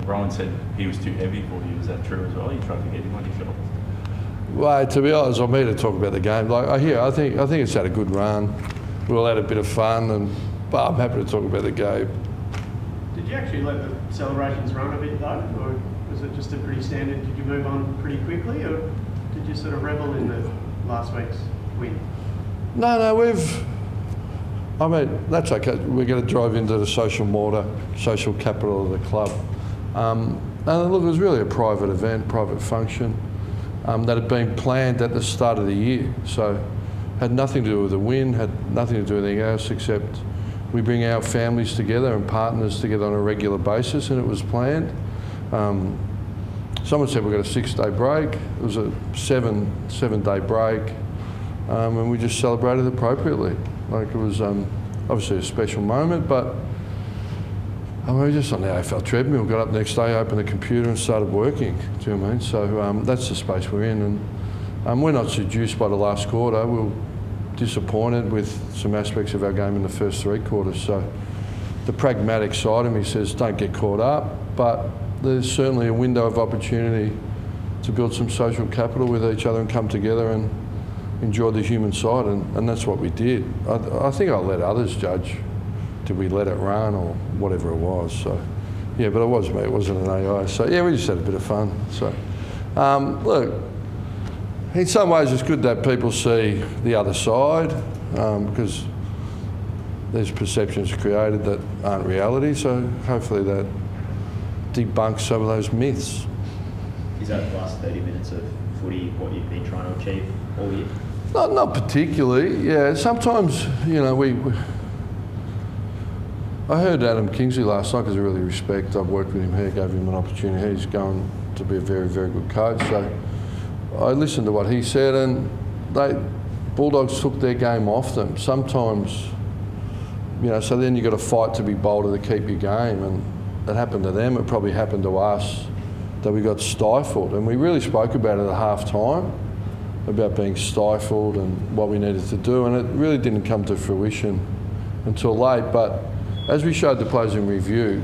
Rowan said he was too heavy for you. Is that true as well? You tried to get him on your shoulders. Well, to be honest, I'm here to talk about the game. I think it's had a good run. We all had a bit of fun, but I'm happy to talk about the game. Did you actually let the celebrations run a bit though, or was it just a pretty standard? Did you move on pretty quickly, or did you sort of revel in the last week's win? No, that's okay. We're going to drive into the social capital of the club. And look, it was really a private event, private function that had been planned at the start of the year. So had nothing to do with the win, had nothing to do with anything else except we bring our families together and partners together on a regular basis, and it was planned. Someone said we got a 6-day break. It was a seven-day break, and we just celebrated appropriately. Like it was obviously a special moment, but we were just on the AFL treadmill, got up the next day, opened the computer and started working, do you know what I mean? So that's the space we're in, and we're not seduced by the last quarter. We were disappointed with some aspects of our game in the first 3 quarters. So the pragmatic side of me says don't get caught up, but there's certainly a window of opportunity to build some social capital with each other and come together and enjoy the human side, and that's what we did. I think I'll let others judge. Did we let it run or whatever it was? So, yeah, but it was me. It wasn't an AI. So, yeah, we just had a bit of fun. So, look, in some ways it's good that people see the other side because there's perceptions created that aren't reality. So hopefully that debunks some of those myths. Is that the last 30 minutes of footy what you've been trying to achieve all year? Not particularly. Yeah, sometimes I heard Adam Kingsley last night because I really respect. I've worked with him here, gave him an opportunity. He's going to be a very, very good coach. So I listened to what he said, and Bulldogs took their game off them. Sometimes, so then you've got to fight to be bolder to keep your game, and it happened to them. It probably happened to us that we got stifled, and we really spoke about it at half time, about being stifled and what we needed to do, and it really didn't come to fruition until late. But as we showed the players in review,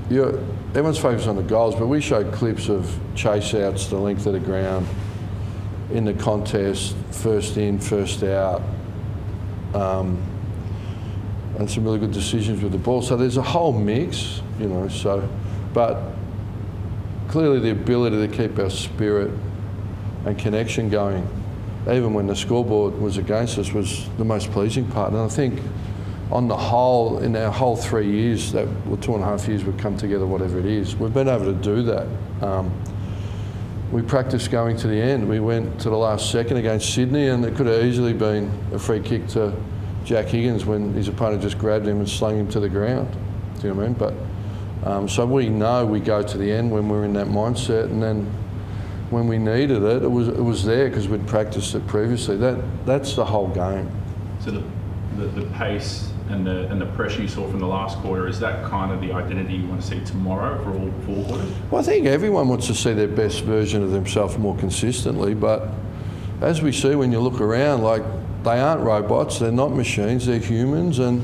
everyone's focused on the goals, but we showed clips of chase outs to the length of the ground in the contest, first in, first out, and some really good decisions with the ball. So there's a whole mix, but clearly the ability to keep our spirit and connection going, even when the scoreboard was against us, was the most pleasing part. And I think on the whole, in our whole 3 years, 2.5 years we've come together, whatever it is, we've been able to do that. We practiced going to the end. We went to the last second against Sydney, and it could have easily been a free kick to Jack Higgins when his opponent just grabbed him and slung him to the ground. Do you know what I mean? But so we know we go to the end when we're in that mindset, and then when we needed it, it was there because we'd practiced it previously. That's the whole game. So the pace and the pressure you saw from the last quarter, is that kind of the identity you want to see tomorrow for all 4 quarters? Well, I think everyone wants to see their best version of themselves more consistently, but as we see when you look around, like, they aren't robots, they're not machines, they're humans, and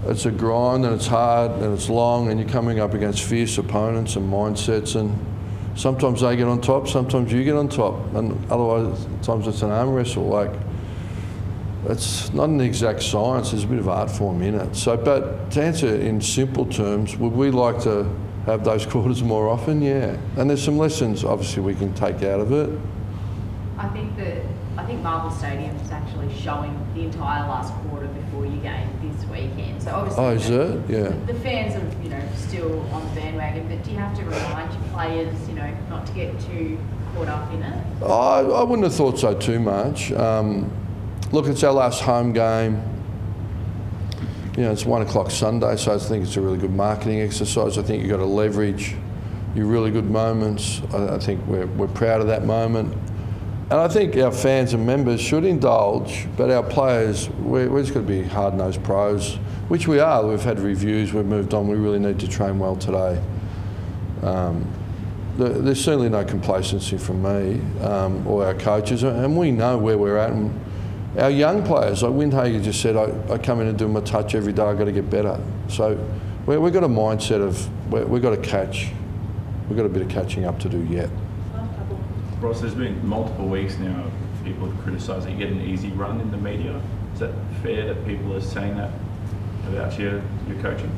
it's a grind and it's hard and it's long, and you're coming up against fierce opponents and mindsets, and sometimes they get on top, sometimes you get on top, and otherwise sometimes it's an arm wrestle. Like, it's not an exact science, there's a bit of art form in it. So, but to answer in simple terms, would we like to have those quarters more often? Yeah. And there's some lessons obviously we can take out of it. I think Marvel Stadium is actually showing the entire last quarter before your game this weekend. So obviously, is it? Yeah. The fans are, still on the bandwagon, but do you have to remind your players, not to get too caught up in it? I wouldn't have thought so too much. Look, it's our last home game. It's 1 o'clock Sunday, so I think it's a really good marketing exercise. I think you've got to leverage your really good moments. I think we're proud of that moment. And I think our fans and members should indulge, but our players, we're just got to be hard-nosed pros, which we are. We've had reviews, we've moved on, we really need to train well today. There's certainly no complacency from me or our coaches, and we know where we're at. And our young players, like Windhager just said, I come in and do my touch every day, I've got to get better. So we've got a mindset of we've got to catch. We've got a bit of catching up to do yet. Ross, there's been multiple weeks now of people have criticised that you get an easy run in the media. Is that fair that people are saying that about your coaching?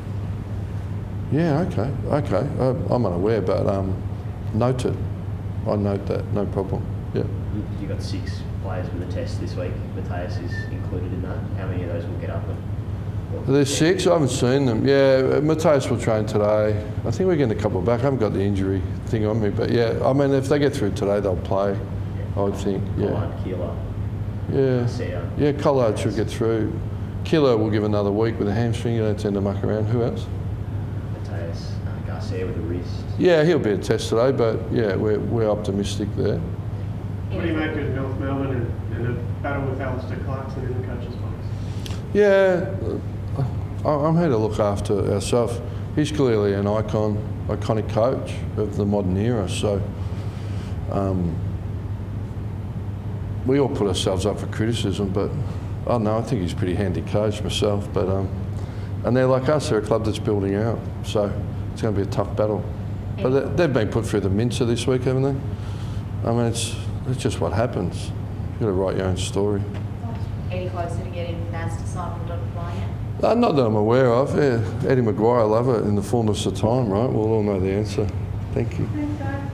Yeah, okay. I'm unaware, but note it. I note that, no problem. Yeah. You got 6 players with a test this week. Mateus is included in that. How many of those will get up? There's 6. I haven't seen them. Yeah, Mateus will train today. I think we're getting a couple back. I haven't got the injury thing on me, but yeah, I mean, if they get through today, they'll play. I would think. Yeah. Kilda. Yeah. Yeah, Collard should get through. Kilda will give another week with a hamstring. You don't tend to muck around. Who else? Mateus, Garcia with a wrist. Yeah, he'll be a test today, but yeah, we're optimistic there. What do you make of North Melbourne and a battle with Alistair Clarkson in the coach's box? Yeah, I'm here to look after ourselves. He's clearly an iconic coach of the modern era. So we all put ourselves up for criticism, but I don't know. I think he's a pretty handy coach myself. But and they're like us. They're a club that's building out, so it's going to be a tough battle. But they've been put through the mincer this week, haven't they? I mean, it's just what happens. You've got to write your own story. Any closer to getting Naz to sign on the dotted line yet? Not that I'm aware of. Yeah, Eddie Maguire, I love it in the fullness of time, right? We'll all know the answer. Thank you. Thanks, guys.